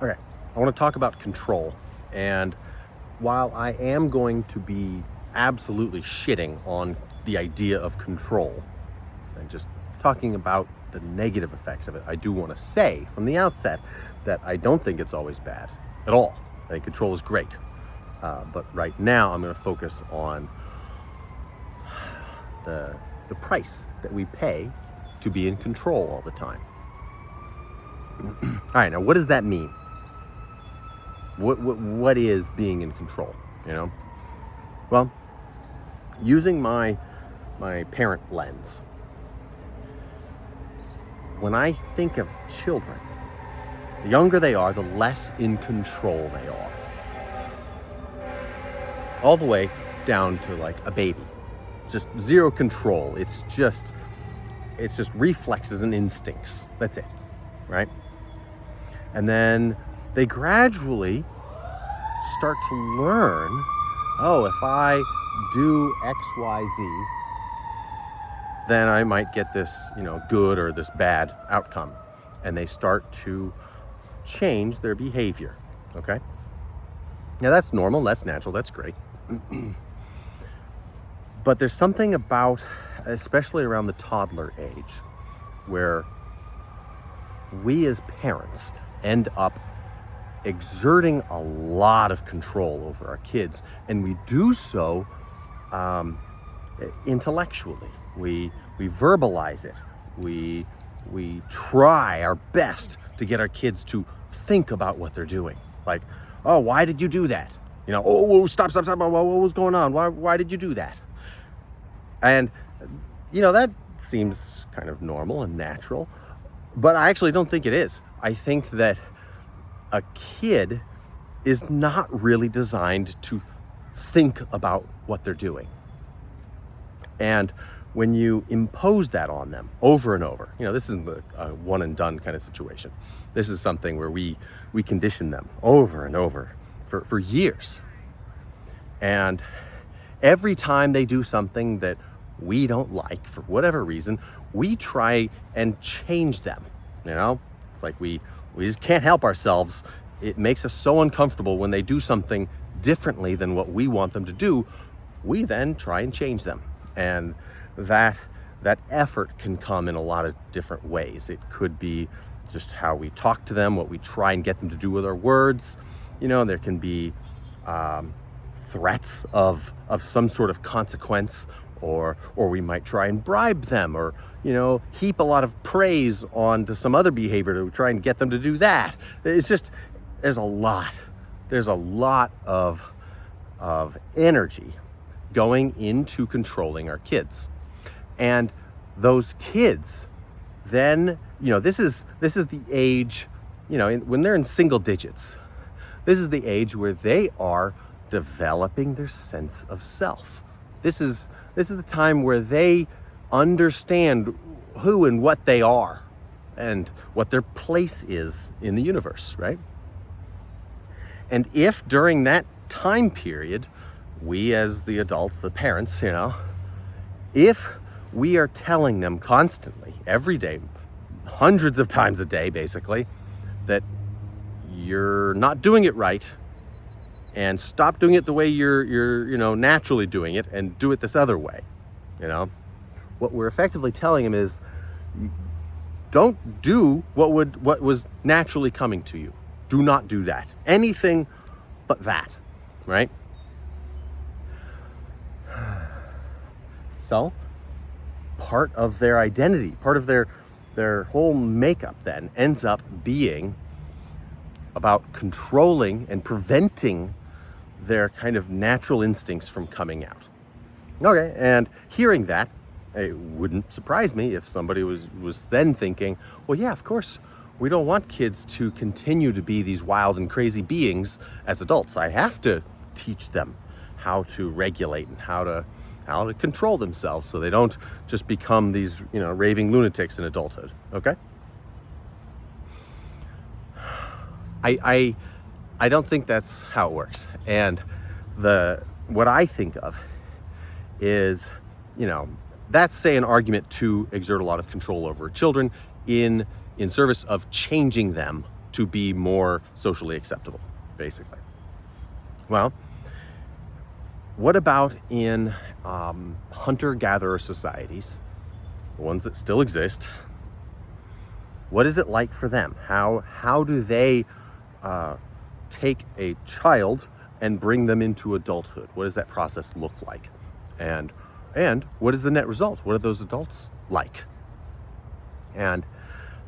Okay, I want to talk about control. And while I am going to be absolutely shitting on the idea of control and just talking about the negative effects of it, I do want to say from the outset that I don't think it's always bad at all. I think control is great. But right now, I'm going to focus on the price that we pay to be in control all the time. All right, now what does that mean? What is being in control? Well, using my parent lens, when I think of children, the younger they are, the less in control they are. All the way down to like a baby, just zero control. It's just reflexes and instincts. That's it, right? And then they gradually start to learn, oh, if I do X, Y, Z, then I might get this, good or this bad outcome. And they start to change their behavior, okay? Now that's normal, that's natural, that's great. But there's something about, especially around the toddler age, where we as parents end up exerting a lot of control over our kids, and we do so intellectually. We verbalize it. We try our best to get our kids to think about what they're doing. Like, oh, why did you do that? Oh, stop. What was going on? Why did you do that? And, that seems kind of normal and natural, but I actually don't think it is. I think that a kid is not really designed to think about what they're doing. And when you impose that on them over and over, this isn't a one and done kind of situation. This is something where we condition them over and over for years. And every time they do something that we don't like for whatever reason, we try and change them. It's like we just can't help ourselves. It makes us so uncomfortable when they do something differently than what we want them to do. We then try and change them. And that effort can come in a lot of different ways. It could be just how we talk to them, what we try and get them to do with our words. There can be threats of some sort of consequence, or we might try and bribe them, or heap a lot of praise onto some other behavior to try and get them to do that. It's just, there's a lot of energy going into controlling our kids. And those kids then, this is the age, when they're in single digits, this is the age where they are developing their sense of self. This is the time where they understand who and what they are and what their place is in the universe, right? And if during that time period, we as the adults, the parents, if we are telling them constantly, every day, hundreds of times a day, basically, that you're not doing it right, and stop doing it the way you're naturally doing it, and do it this other way, what we're effectively telling them is, don't do what was naturally coming to you. Do not do that. Anything but that, right? So, part of their identity, part of their whole makeup then ends up being about controlling and preventing their kind of natural instincts from coming out. Okay, and hearing that, it wouldn't surprise me if somebody was then thinking, well, yeah, of course, we don't want kids to continue to be these wild and crazy beings as adults. I have to teach them how to regulate and how to control themselves so they don't just become these, raving lunatics in adulthood, okay? I don't think that's how it works. And what I think of is, that's, say, an argument to exert a lot of control over children in service of changing them to be more socially acceptable, basically. Well, what about in hunter-gatherer societies, the ones that still exist? What is it like for them? How do they take a child and bring them into adulthood? What does that process look like? And what is the net result? What are those adults like? And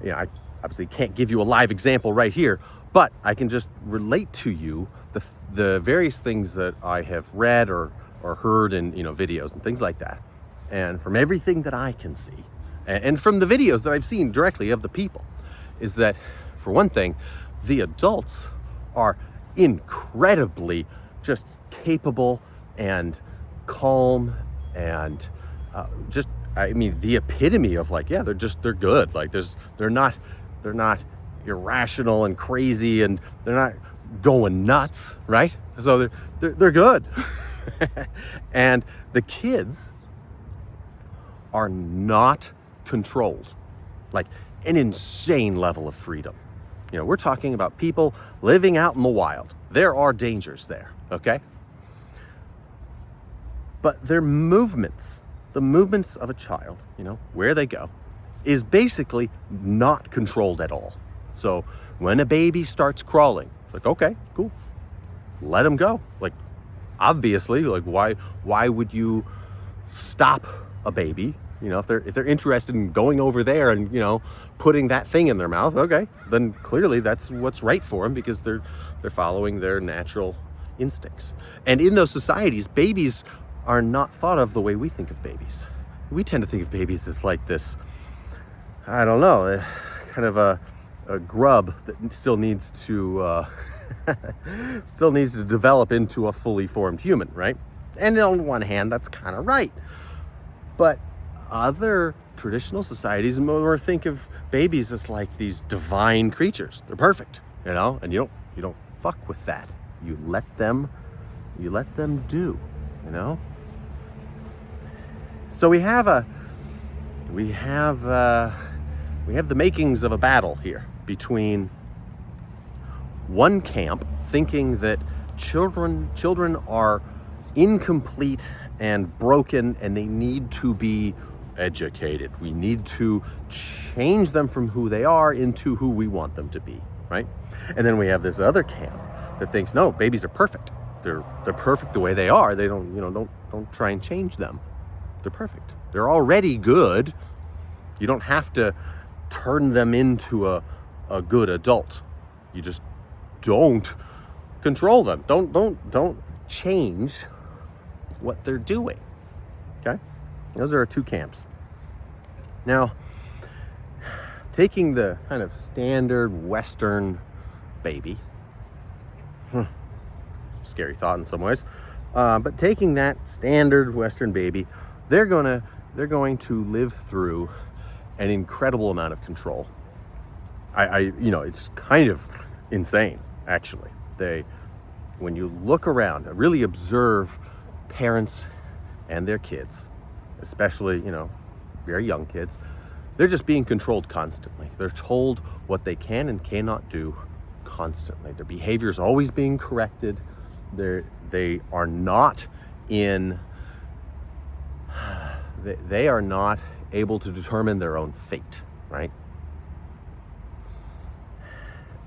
I obviously can't give you a live example right here, but I can just relate to you the various things that I have read or heard in videos and things like that. And from everything that I can see, and from the videos that I've seen directly of the people, is that, for one thing, the adults are incredibly just capable and calm and the epitome of they're good. Like they're not irrational and crazy, and they're not going nuts, right? So they're good. And the kids are not controlled, like an insane level of freedom. We're talking about people living out in the wild. There are dangers there, okay? But their movements, the movements of a child, where they go, is basically not controlled at all. So when a baby starts crawling, it's like, okay, cool, let them go. Like, obviously, like why would you stop a baby? If they're interested in going over there and putting that thing in their mouth, okay, then clearly that's what's right for them, because they're following their natural instincts. And in those societies, babies are not thought of the way we think of babies. We tend to think of babies as like this, I don't know, kind of a grub that still needs to develop into a fully formed human, right? And on one hand, that's kind of right. But other traditional societies more think of babies as like these divine creatures. They're perfect, and you don't fuck with that. You let them do, So we have the makings of a battle here between one camp thinking that children are incomplete and broken, and they need to be educated. We need to change them from who they are into who we want them to be, right? And then we have this other camp that thinks, no, babies are perfect. They're perfect the way they are. They don't try and change them. They're perfect. They're already good. You don't have to turn them into a good adult. You just don't control them. Don't change what they're doing. Okay? Those are our two camps. Now, taking the kind of standard Western baby, scary thought in some ways, but taking that standard Western baby, they're going to live through an incredible amount of control. It's kind of insane, actually. When you look around, really observe parents and their kids, especially, very young kids, they're just being controlled constantly. They're told what they can and cannot do constantly. Their behavior is always being corrected. They are not able to determine their own fate, right?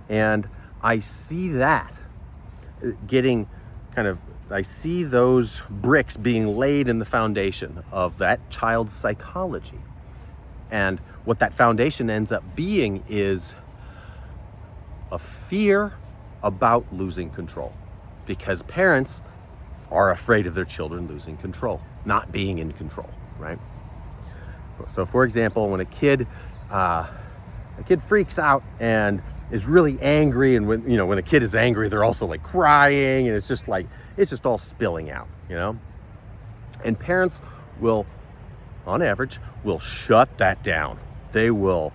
And I see that I see those bricks being laid in the foundation of that child's psychology. And what that foundation ends up being is a fear about losing control, because parents are afraid of their children losing control, not being in control, right? So for example, when a kid freaks out and is really angry, and when a kid is angry, they're also like crying, and it's just all spilling out, and parents will, on average, shut that down. They will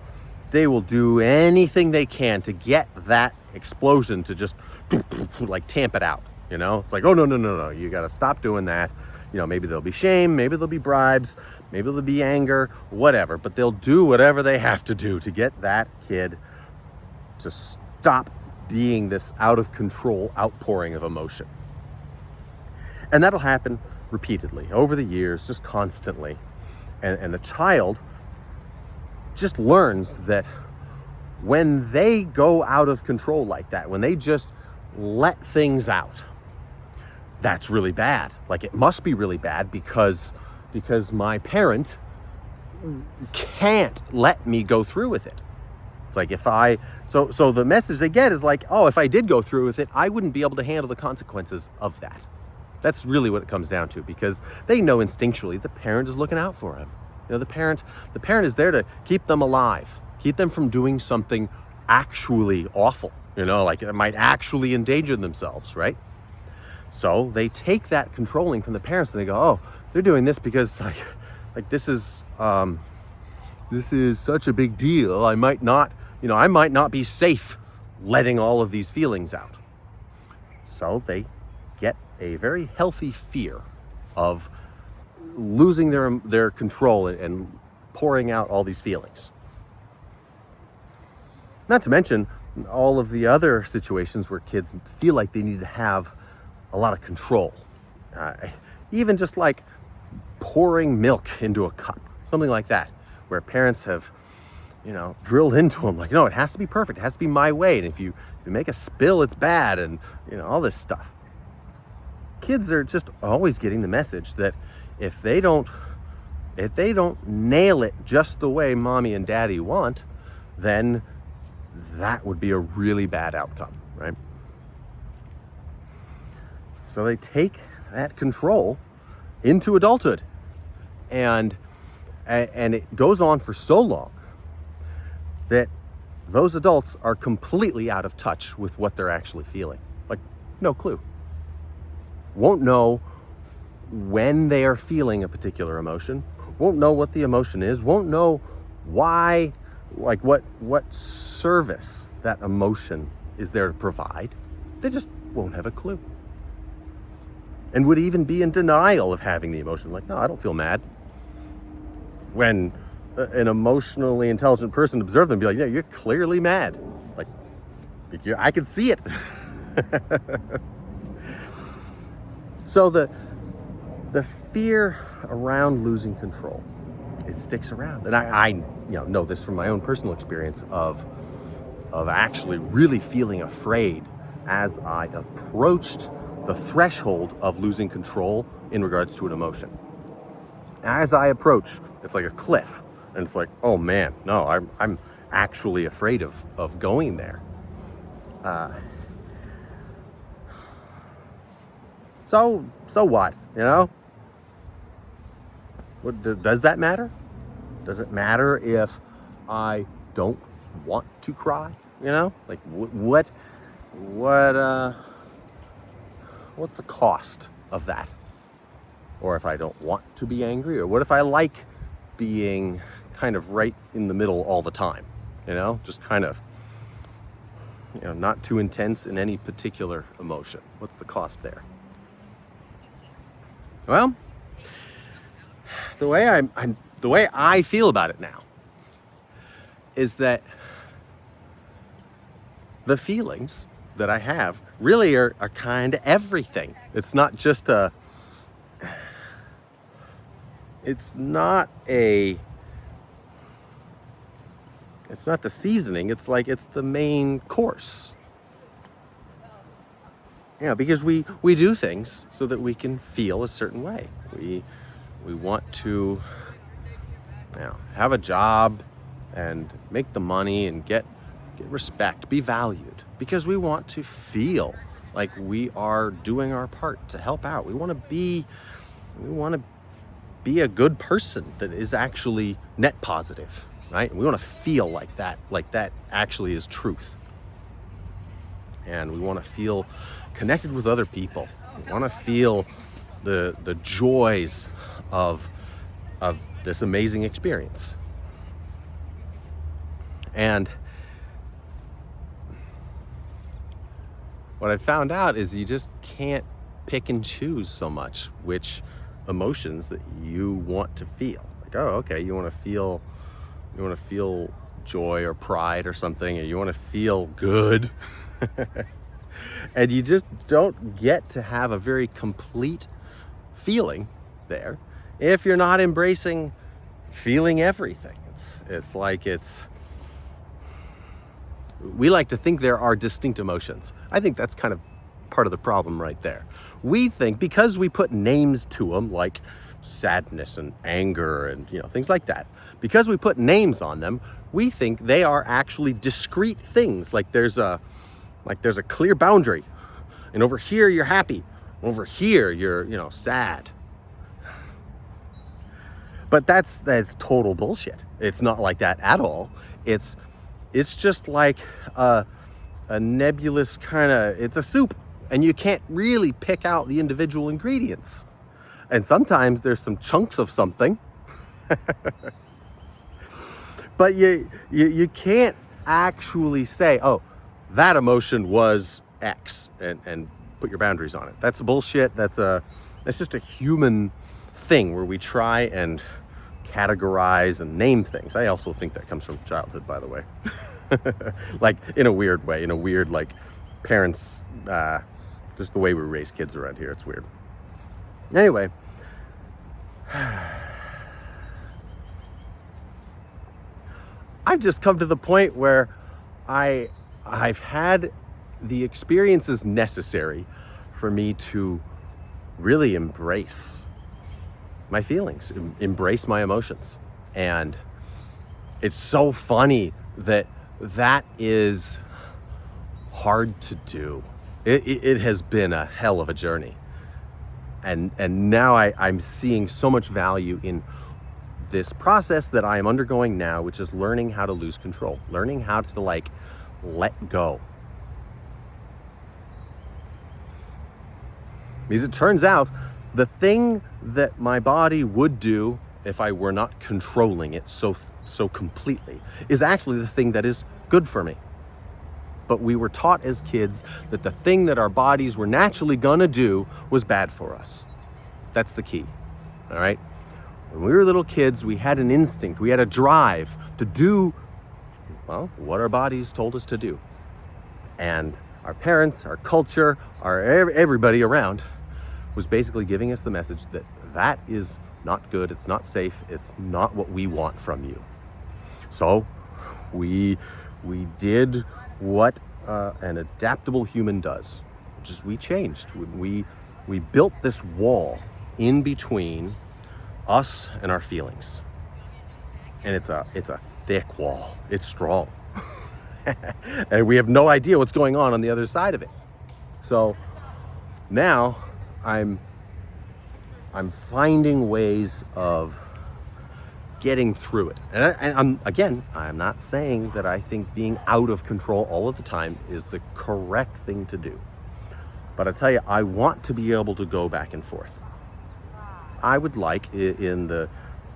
do anything they can to get that explosion to just like tamp it out. It's like, oh no, you got to stop doing that. Maybe there'll be shame, maybe there'll be bribes, maybe there'll be anger, whatever, but they'll do whatever they have to do to get that kid stop being this out of control outpouring of emotion. And that'll happen repeatedly over the years, just constantly. And the child just learns that when they go out of control like that, when they just let things out, that's really bad. Like, it must be really bad because my parent can't let me go through with it. It's like, so the message they get is like, oh, if I did go through with it, I wouldn't be able to handle the consequences of that. That's really what it comes down to, because they know instinctually the parent is looking out for them. You know, the parent is there to keep them alive, keep them from doing something actually awful, you know, like it might actually endanger themselves, right? So they take that controlling from the parents and they go, oh, they're doing this because like this is such a big deal. I might not be safe letting all of these feelings out. So they get a very healthy fear of losing their control and pouring out all these feelings. Not to mention all of the other situations where kids feel like they need to have a lot of control. Even just like pouring milk into a cup, something like that, where parents have, drilled into them like, no, it has to be perfect. It has to be my way. And if you make a spill, it's bad, and all this stuff. Kids are just always getting the message that if they don't nail it just the way mommy and daddy want, then that would be a really bad outcome, right? So they take that control into adulthood, and it goes on for so long that those adults are completely out of touch with what they're actually feeling. Like, no clue. Won't know when they are feeling a particular emotion, won't know what the emotion is, won't know why, like what service that emotion is there to provide. They just won't have a clue. And would even be in denial of having the emotion. Like, no, I don't feel mad. When an emotionally intelligent person observes them, be like, yeah, you're clearly mad. Like I can see it. So the fear around losing control, it sticks around. And I know this from my own personal experience of actually really feeling afraid as I approached the threshold of losing control in regards to an emotion. As I approach, it's like a cliff, and it's like, oh man, no, I'm actually afraid of going there. So what? What does that matter? Does it matter if I don't want to cry? Like what's the cost of that? Or if I don't want to be angry, or what if I like being kind of right in the middle all the time? Just kind of, not too intense in any particular emotion. What's the cost there? Well, the way I feel about it now is that the feelings that I have really are kind of everything. It's not just it's not the seasoning. It's the main course. Because we do things so that we can feel a certain way. We want to have a job and make the money and get respect, be valued, because we want to feel like we are doing our part to help out. We want to be a good person that is actually net positive, right? And we want to feel like that actually is truth. And we want to feel connected with other people. We want to feel the joys of this amazing experience. And what I found out is you just can't pick and choose so much which emotions that you want to feel. Like, oh, okay, you want to feel joy or pride or something, and you want to feel good. And you just don't get to have a very complete feeling there if you're not embracing feeling everything. We like to think there are distinct emotions. I think that's kind of part of the problem right there. We think because we put names to them, like sadness and anger and things like that, because we put names on them, we think they are actually discrete things. Like there's a clear boundary, and over here you're happy, over here you're sad. But that's total bullshit. It's not like that at all. It's just like a nebulous it's a soup, and you can't really pick out the individual ingredients. And sometimes there's some chunks of something, but you can't actually say, oh, that emotion was X, and put your boundaries on it. That's bullshit. That's just a human thing where we try and categorize and name things. I also think that comes from childhood, by the way. Like in a weird way, like parents, just the way we raise kids around here. It's weird. Anyway, I've just come to the point where I've had the experiences necessary for me to really embrace my feelings, embrace my emotions. And it's so funny that is hard to do. It has been a hell of a journey. And now I'm seeing so much value in this process that I am undergoing now, which is learning how to lose control, learning how to let go. Because it turns out the thing that my body would do if I were not controlling it so completely is actually the thing that is good for me. But we were taught as kids that the thing that our bodies were naturally gonna do was bad for us. That's the key, all right? When we were little kids, we had an instinct, we had a drive to do, well, what our bodies told us to do. And our parents, our culture, everybody around was basically giving us the message that that is not good, it's not safe, it's not what we want from you. So we did what an adaptable human does, which is we changed. We built this wall in between us and our feelings. And it's a thick wall. It's strong. And we have no idea what's going on the other side of it. So now I'm finding ways of getting through it. And I'm not saying that I think being out of control all of the time is the correct thing to do. But I tell you, I want to be able to go back and forth. I would like, in the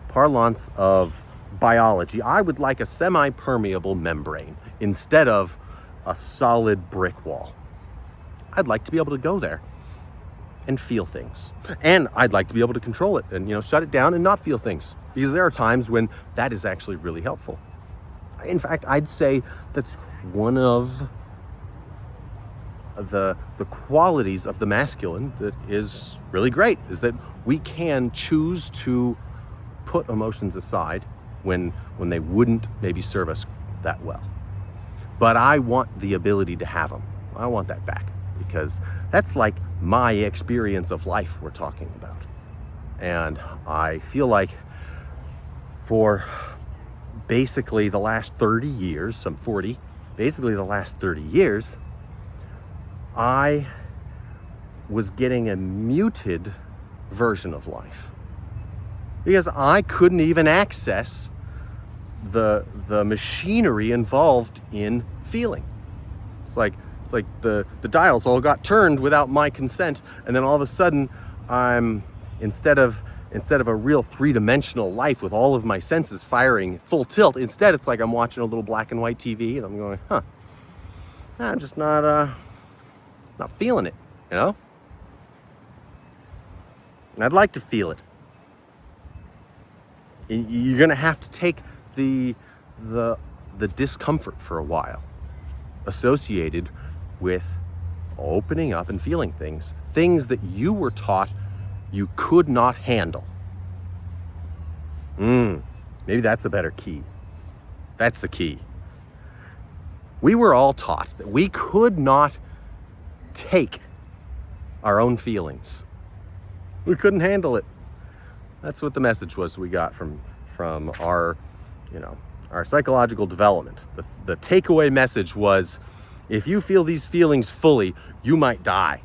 parlance of biology, I would like a semi-permeable membrane instead of a solid brick wall. I'd like to be able to go there and feel things. And I'd like to be able to control it and, shut it down and not feel things. Because there are times when that is actually really helpful. In fact, I'd say that's one of the qualities of the masculine that is really great, is that we can choose to put emotions aside when they wouldn't maybe serve us that well. But I want the ability to have them. I want that back, because that's like my experience of life we're talking about. And I feel like for basically the last 30 years, I'm 40, basically the last 30 years, I was getting a muted version of life. Because I couldn't even access the machinery involved in feeling. It's like the dials all got turned without my consent, and then all of a sudden I'm instead of a real three-dimensional life with all of my senses firing full tilt, instead it's like I'm watching a little black and white TV and I'm going, I'm just not feeling it, And I'd like to feel it. You're gonna have to take the the discomfort for a while associated with opening up and feeling things that you were taught you could not handle. Maybe that's a better key. That's the key. We were all taught that we could not take our own feelings. We couldn't handle it. That's what the message was we got from our, our psychological development. The takeaway message was, if you feel these feelings fully, you might die.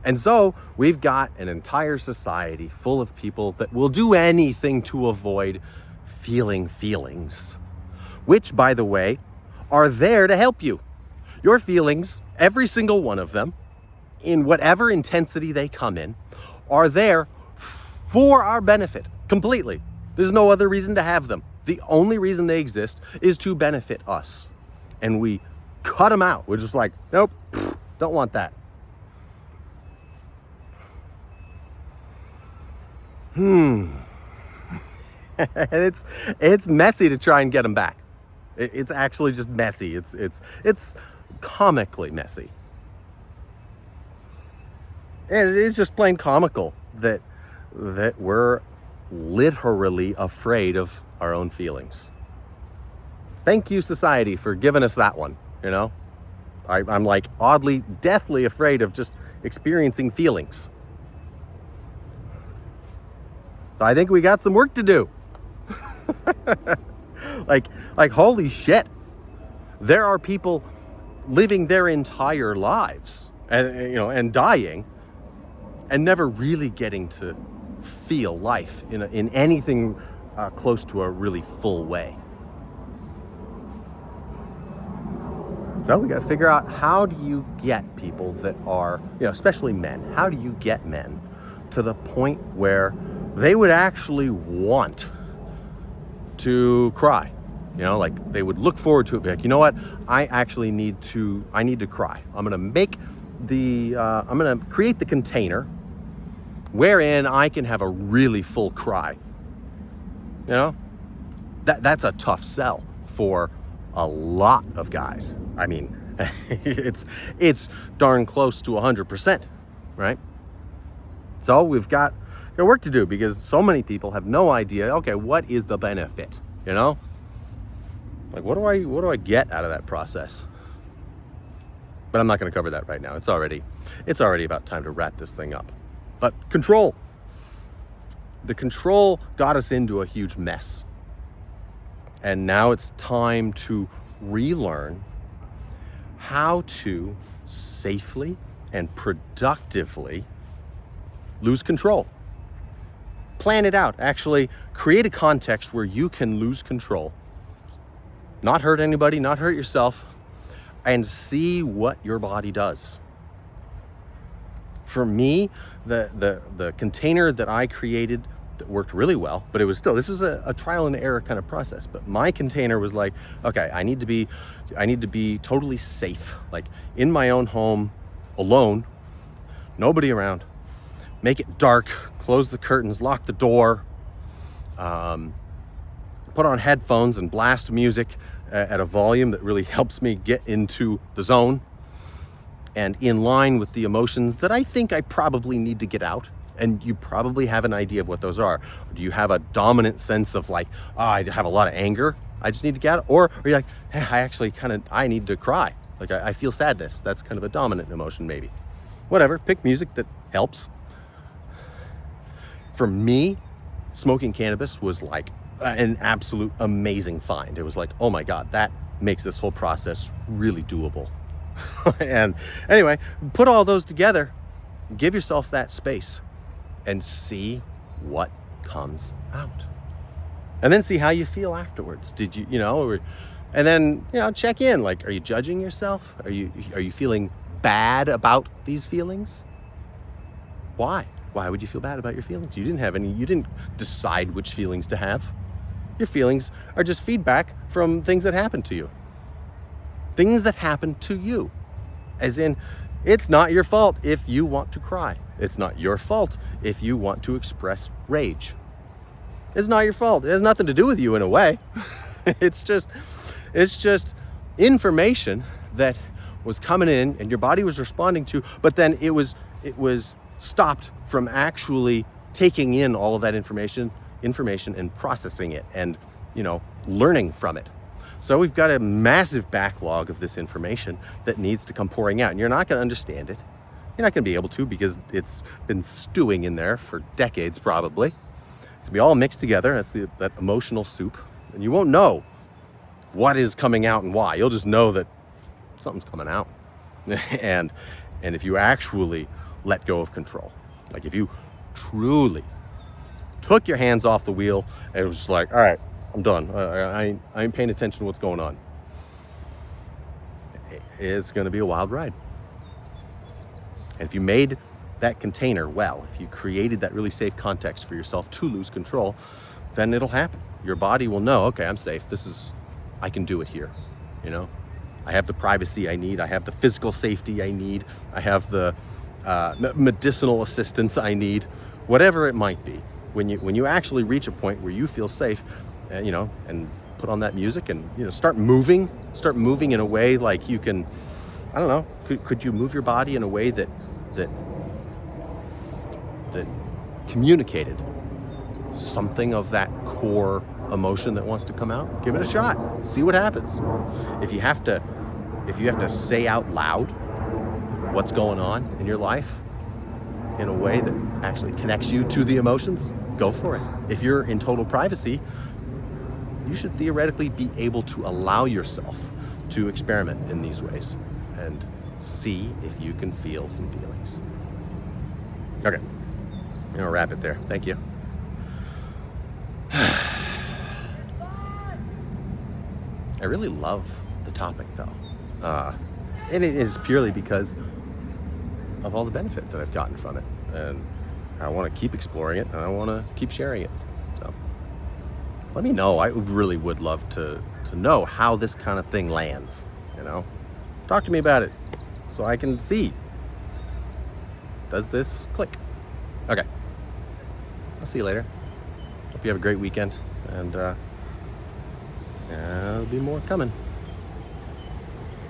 And so we've got an entire society full of people that will do anything to avoid feeling feelings, which, by the way, are there to help you. Your feelings, every single one of them, in whatever intensity they come in, are there for our benefit completely. There's no other reason to have them. The only reason they exist is to benefit us. And we cut them out. We're just like, nope, don't want that. And it's messy to try and get them back. It's actually just messy. It's comically messy. And it's just plain comical that we're literally afraid of our own feelings. Thank you, society, for giving us that one, I'm like oddly, deathly afraid of just experiencing feelings. So I think we got some work to do. like holy shit. There are people living their entire lives and dying and never really getting to feel life in anything close to a really full way. So we got to figure out, how do you get people that are, especially men, how do you get men to the point where they would actually want to cry? Like they would look forward to it, be like, you know what? I need to cry. I'm going to create the container wherein I can have a really full cry. That's a tough sell for a lot of guys. I mean, it's darn close to 100%, right? So we've got work to do, because so many people have no idea, okay, what is the benefit, Like, what do I get out of that process? But I'm not going to cover that right now. It's already about time to wrap this thing up. But control. The control got us into a huge mess. And now it's time to relearn how to safely and productively lose control. Plan it out. Actually, create a context where you can lose control. Not hurt anybody, not hurt yourself, and see what your body does. For me, the container that I created that worked really well, but it was still, this is a trial and error kind of process. But my container was like, okay, I need to be totally safe, like in my own home, alone, nobody around. Make it dark, close the curtains, lock the door, put on headphones and blast music at a volume that really helps me get into the zone and in line with the emotions that I think I probably need to get out. And you probably have an idea of what those are. Do you have a dominant sense of like, I have a lot of anger, I just need to get out? Or are you like, hey, I need to cry. Like I feel sadness. That's kind of a dominant emotion maybe. Whatever, pick music that helps. For me, smoking cannabis was like an absolute amazing find. It was like, oh my God, that makes this whole process really doable. And anyway, put all those together, give yourself that space and see what comes out. And then see how you feel afterwards. Did you, and then, check in, like, are you judging yourself? Are you feeling bad about these feelings? Why? Why would you feel bad about your feelings? You didn't decide which feelings to have. Your feelings are just feedback from things that happen to you. Things that happen to you. As in, it's not your fault if you want to cry. It's not your fault if you want to express rage. It's not your fault. It has nothing to do with you in a way. It's just information that was coming in and your body was responding to, but then it was stopped from actually taking in all of that information and processing it and, learning from it. So we've got a massive backlog of this information that needs to come pouring out, and you're not going to understand it. You're not going to be able to, because it's been stewing in there for decades probably. It's going to be all mixed together. That's that emotional soup, and you won't know what is coming out and why. You'll just know that something's coming out. and if you actually let go of control, like if you truly took your hands off the wheel and it was just like, all right, I'm done. I ain't paying attention to what's going on. It's going to be a wild ride. And if you made that container well, if you created that really safe context for yourself to lose control, then it'll happen. Your body will know, okay, I'm safe. I can do it here. I have the privacy I need. I have the physical safety I need. I have the medicinal assistance I need, whatever it might be. When you actually reach a point where you feel safe, and put on that music and start moving in a way like you can, I don't know, could you move your body in a way that communicated something of that core emotion that wants to come out? Give it a shot. See what happens. If you have to say out loud what's going on in your life in a way that actually connects you to the emotions, go for it. If you're in total privacy, you should theoretically be able to allow yourself to experiment in these ways and see if you can feel some feelings. Okay, I'm gonna wrap it there. Thank you. I really love the topic though. And it is purely because of all the benefit that I've gotten from it. And I want to keep exploring it and I want to keep sharing it. So let me know. I really would love to know how this kind of thing lands, Talk to me about it so I can see. Does this click? Okay. I'll see you later. Hope you have a great weekend, and there'll be more coming.